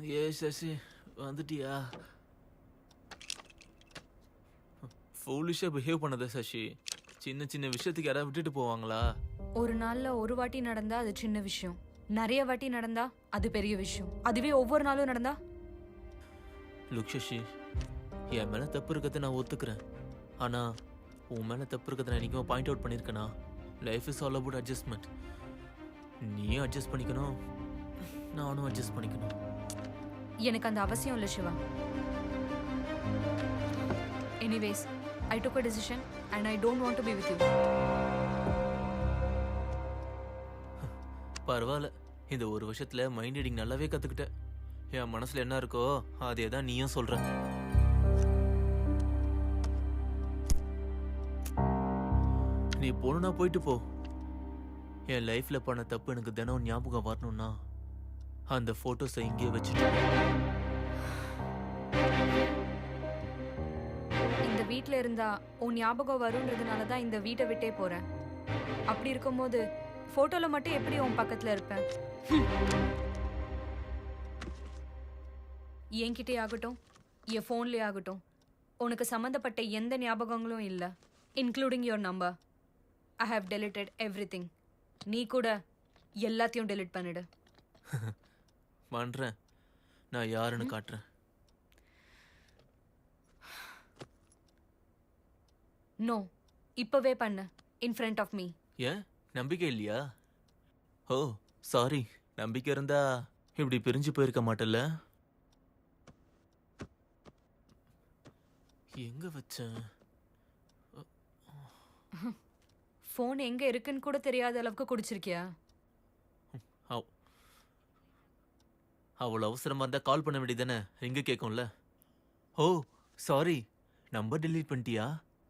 ஏ சசி வந்துட்டியா? ஃபூலிஷா பிஹேவ் பண்ணத சசி. சின்ன சின்ன விஷயத்துக்கு யாராவது விட்டுட்டு போவாங்களா? ஒரு நாள்ல ஒரு வாட்டி நடந்தா அது சின்ன விஷயம், நிறைய வாட்டி நடந்தா அது பெரிய விஷயம். அதுவே ஒவ்வொரு நாளும் நடந்தா? லுக் சசி, என் மேல தப்பு இருக்கிறத நான் ஒத்துக்கிறேன். ஆனா உன் மேல தப்பு இருக்கிறத நான் என்னைக்குமே பாயிண்ட் அவுட் பண்ணியிருக்கேனா? Life is all about adjustment. நீயும் அட்ஜஸ்ட் பண்ணிக்கணும், நானும் அட்ஜஸ்ட் பண்ணிக்கணும். எனக்கு அந்த அவசியம் இல்லை Shiva. Anyways, I took a decision and I don't want to be with you. பரவாயில்ல, இந்த ஒரு வருஷத்துல மைண்ட் ரீடிங் நல்லாவே கத்துக்கிட்டேன். என் மனசுல என்ன இருக்கோ அதே தான் நீயும் சொல்ற. நீ போனா போயிட்டு போ. என் லைஃப்ல பண்ண தப்பு எனக்கு தினம் ஞாபகம் வரணும்னா அந்த போட்டோஸை இங்கே வச்சுட்டு இந்த வீட்ல இருந்தா உன் ஞாபகம் வரும்ன்றதுனால தான் இந்த வீட்டை விட்டே போறேன். அப்படி இருக்கும்போது போட்டோல மட்டும் எப்படி உன் பக்கத்துல இருப்பேன்? என்கிட்டே ஆகட்டும், என் ஃபோன்லேயே ஆகட்டும், உனக்கு சம்மந்தப்பட்ட எந்த ஞாபகங்களும் இல்லை, including your number. I have deleted everything. நீ கூட எல்லாத்தையும் டெலிட் பண்ணிடு. பண்றேன். நான் யாருன்னு காட்டுறேன். நோ, இப்பவே பண்ணு, இன் ஃப்ரண்ட் ஆஃப் மீ. ஏன் நம்பிக்கை இல்லையா? ஓ சாரி, நம்பிக்கை இருந்தா இப்படி பிரிஞ்சு போயிருக்க மாட்டல்ல? எங்க வச்சேன்? ஃபோன் எங்க இருக்குன்னு கூட தெரியாத அளவுக்கு குடிச்சிருக்கியா? அவ்வளோ அவசரமா இருந்தா கால் பண்ண வேண்டியதானே, எங்க கேட்கும்ல. ஓ சாரி, நம்பர் டெலீட் பண்ணிட்டியா?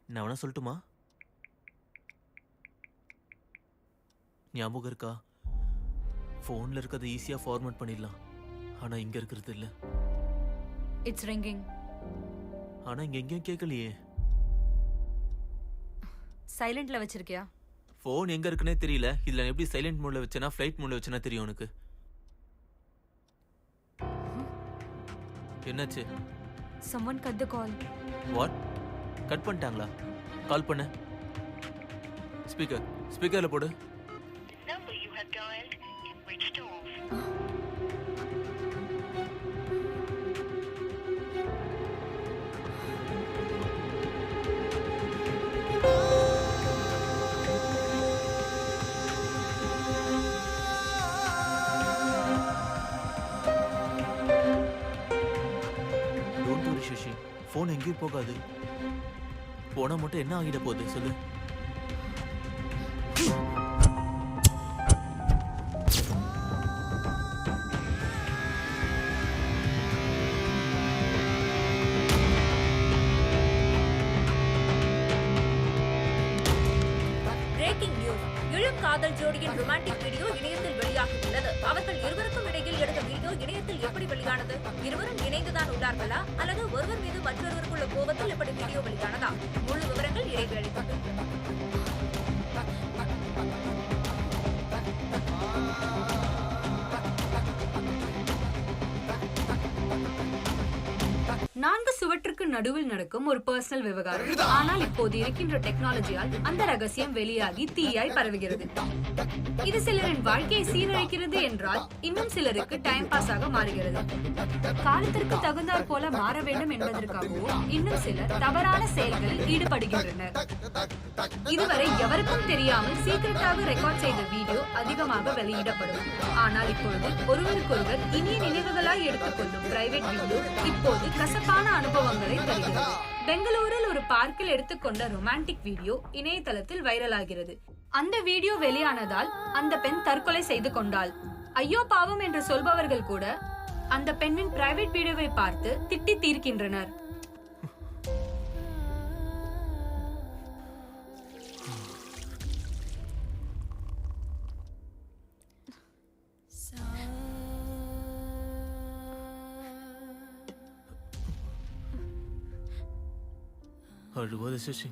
நான் வேணா சொல்லட்டுமா? ஞாபகம் இருக்கா? ஃபோன்ல இருக்கிறத ஈஸியா ஃபார்மேட் பண்ணிடலாம், ஆனா இங்க இருக்கிறது இல்ல. It's ringing. ஆனா இங்க எங்கேயும் கேட்கலையே. சைலண்ட்ல வச்சிருக்கியா? ஃபோன் எங்க இருக்குன்னே தெரியல. இதுல எப்படி சைலண்ட் மோட்ல வச்சேனா ஃப்ளைட் மோட்ல வச்சேனா தெரியும் உனக்கு. என்னாச்சு? someone cut the call. What? Cut பண்ணிட்டாங்களா? கால் பண்ணு. ஸ்பீக்கர்ல போடு. number you have dialed is switched off. Don't worry Sasi, phone எங்கேயும் போகாது. போனா மட்டும் என்ன ஆகிட போகுது சொல்லு. Breaking news. இளம் காதல் ஜோடியின் ரொமான்டிக் வீடியோ இணையத்தில் வெளியாகியுள்ளது. அவர்கள் இருவருக்கும் இடையில் எடுத்த வீடியோ இணையத்தில் எப்படி வெளியானது? இருவரும் இணைந்துதான் உள்ளார்களா அல்லது ஒருவர் மீது மற்றொருவருக்குள்ள கோபத்தில் எப்படி வீடியோ வெளியானதா? முழு விவரங்கள் இடைவேளைக்கு. நான்கு சுவற்றுக்கு நடுவில் நடக்கும் ஒரு பர்சனல் விவகாரம். ஆனால் இப்போது இருக்கின்ற டெக்னாலஜியால் அந்த ரகசியம் வெளியாகி தீயாய் பரவுகிறது. இது சிலரின் வாழ்க்கையை சீரழிக்கிறது என்றால் இன்னும் சிலருக்கு டைம் பாஸ் ஆக மாறுகிறது. காலத்திற்கு தகுந்தாற் போல மாற வேண்டும் என்பதற்காகவும் இன்னும் சிலர் தவறான செயல்களில் ஈடுபடுகின்றனர். இதுவரை எவருக்கும் தெரியாமல் சீக்கிரட்டாக ரெக்கார்ட் செய்த வீடியோ அதிகமாக வெளியிடப்படும். ஆனால் இப்பொழுது ஒருவருக்கொருவர் இனிய நினைவுகளாய் எடுத்துக்கொள்ளும் பிரைவேட் வீடியோ இப்போது கசப்பான அனுபவங்களை தருகிறது. பெங்களூரில் ஒரு பார்க்கில் எடுத்துக்கொண்ட ரொமான்டிக் வீடியோ இணையதளத்தில் வைரலாகிறது. அந்த வீடியோ வெளியானதால் அந்த பெண் தற்கொலை செய்து கொண்டாள். ஐயோ பாவம் என்று சொல்பவர்கள் கூட அந்த பெண்ணின் பிரைவேட் வீடியோவை பார்த்து திட்டி தீர்க்கின்றனர். அழுவாத சசி,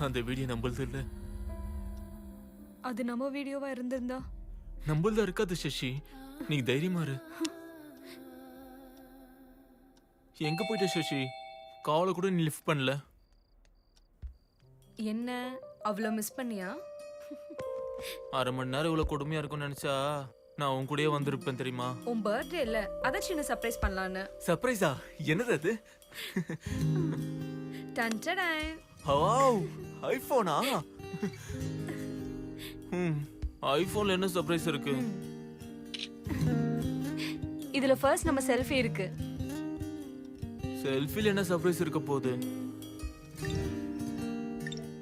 அந்த வீடியோ நம்புறது இல்ல. அது நம்ம வீடியோவா இருந்திருந்தா? நம்புறதா இருக்காது சசி, நீ தைரியமா இரு. எங்க போயிட்ட சசி? காலை கூட நீ லிஃப்ட் பண்ணல. என்ன அவ்வளோ மிஸ் பண்ணியா? அரை மணி நேரம் இவ்வளவு கொடுமையா இருக்கும்னு நினைச்சா நான் உன் கூடயே வந்திருப்பேன் தெரியுமா? உன் பர்த்டே இல்ல, அத சின்ன சர்ப்ரைஸ் பண்ணலான்னு. சர்ப்ரைஸா? என்னது அது? டன்டடாய். வாவ், ஐபோனா? ஐபோன்ல என்ன சர்ப்ரைஸ் இருக்கு? இதுல ஃபர்ஸ்ட் நம்ம செல்ஃபி இருக்கு. செல்ஃபில என்ன சர்ப்ரைஸ் இருக்க போகுது?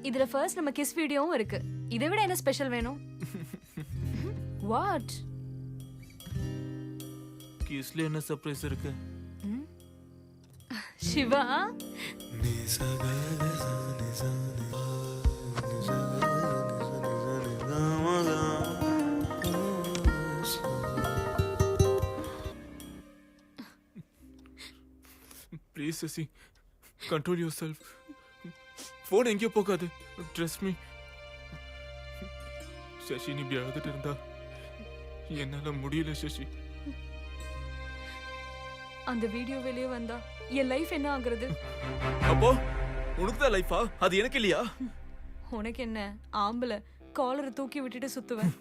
இதுல ஃபர்ஸ்ட் நம்ம கிஸ் வீடியோவும் இருக்கு. இதை விட என்ன ஸ்பெஷல் வேணும்? வாட்? கிஸ்ல என்ன சர்ப்ரைஸ் இருக்கு? Shiva, please Sasi, control yourself. Phone எங்கேயோ போகாது. Trust me. சசி, நீ இப்படி அழுதுட்டு இருந்தா என்னால முடியல சசி. அந்த வீடியோ வெளியே வந்தா என் லைஃப் என்ன ஆகுறது? அப்போ உனக்கு தான் லைஃபா? அது எனக்கு இல்லையா? உனக்கு என்ன, ஆம்பளை காலரை தூக்கி விட்டுட்டு சுத்துவேன்.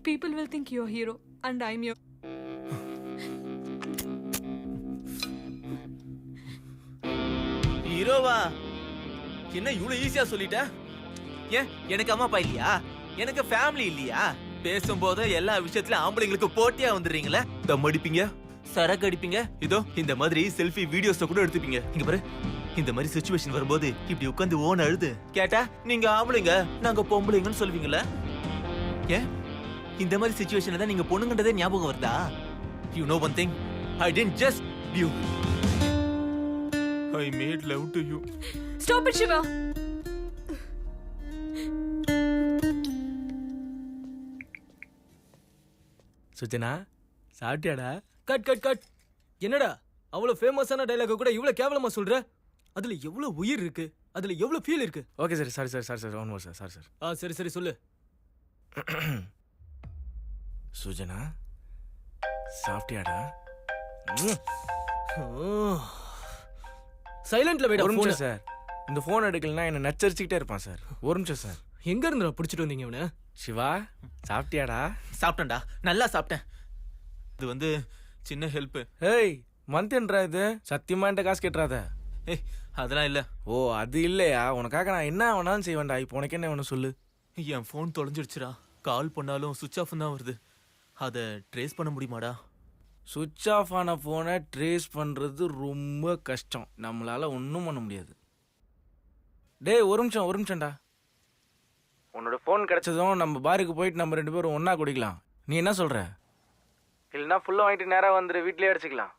People will think you're hero and I'm your. ஹீரோவா? என்ன இவ்வளவு ஈஸியா சொல்லிட்ட? ஏன் எனக்கு அம்மா அப்பா இல்லையா? எனக்கு ஃபேமிலி இல்லையா? பேசும்போது எல்லா விஷயத்திலும் ஆம்பளைங்களுக்கு போட்டியா வந்துடுறீங்களே. தம் அடிப்பீங்க, சரக்கு அடிப்பீங்க, இதோ இந்த மாதிரி செல்ஃபி வீடியோஸ் கூட எடுத்துப்பீங்க. இங்க பாரு, இந்த மாதிரி சிச்சுவேஷன் வரும்போது இப்படி உட்காந்து ஓன அழுது கேட்டா நீங்க ஆம்பளைங்க நாங்க பொம்பளைங்கன்னு சொல்லுவீங்களா? ஏன் இந்த மாதிரி சிச்சுவேஷன்ல தான் நீங்க பொண்ணுங்கன்றதே ஞாபகம் வருதா? You know one thing, I didn't just you, I made love to you. Stop it, Shiva. Sujana, சாப்பிட்டியாடா? Cut cut cut. என்னடா அவ்வளவு ஃபேமஸான டைலாக் கூட இவ்வளவு கேவலமா சொல்ற? அதுல எவ்வளவு உயிர் இருக்கு, அதுல எவ்வளவு ஃபீல் இருக்கு. Okay sir, sorry one more sir, sorry sir. சரி சரி சொல்லு. சுஜனா, சாப்பிட்டியாடா? சைலண்ட்ல வைடா ஒரு போன் நிமிஷம் சார். இந்த போன் எடுக்கலனா என்ன நச்சரிச்சுக்கிட்டே இருப்பான் சார். ஒரு நிமிஷம் சார். எங்க இருந்துடா பிடிச்சிட்டு வந்தீங்க இவனை? சிவா, சாப்பிட்டியாடா? சாப்பிட்டேன்டா, நல்லா சாப்பிட்டேன். இது வந்து சின்ன ஹெல்ப். ஏய், மந்த்ன்றா இது? சத்தியமா என்கிட்ட காசு கேட்டுறாத. ஏய், அதெல்லாம் இல்ல. ஓ, அது இல்லையா? உனக்காக நான் என்ன வேணாலும் செய்வேன்டா. இப்போ உனக்கு என்ன வேணும் சொல்லு. என் ஃபோன் தொலைஞ்சிடுச்சுடா. கால் பண்ணாலும் சுவிட்ச் ஆஃப் தான் வருது. அதை ட்ரேஸ் பண்ண முடியுமாடா? சுவிட்ச் ஆஃப் ஆன ஃபோனை ட்ரேஸ் பண்ணுறது ரொம்ப கஷ்டம். நம்மளால ஒன்றும் பண்ண முடியாது. டேய், ஒரு நிமிஷம்டா. உன்னோட ஃபோன் கிடைச்சதும் நம்ம பாருக்கு போயிட்டு நம்ம 2 பேரும் ஒன்றா குடிக்கலாம். நீ என்ன சொல்கிற? இல்லைன்னா ஃபுல்லாக வாங்கிட்டு நேராக வந்துடு, வீட்டிலே அடிச்சுக்கலாம்.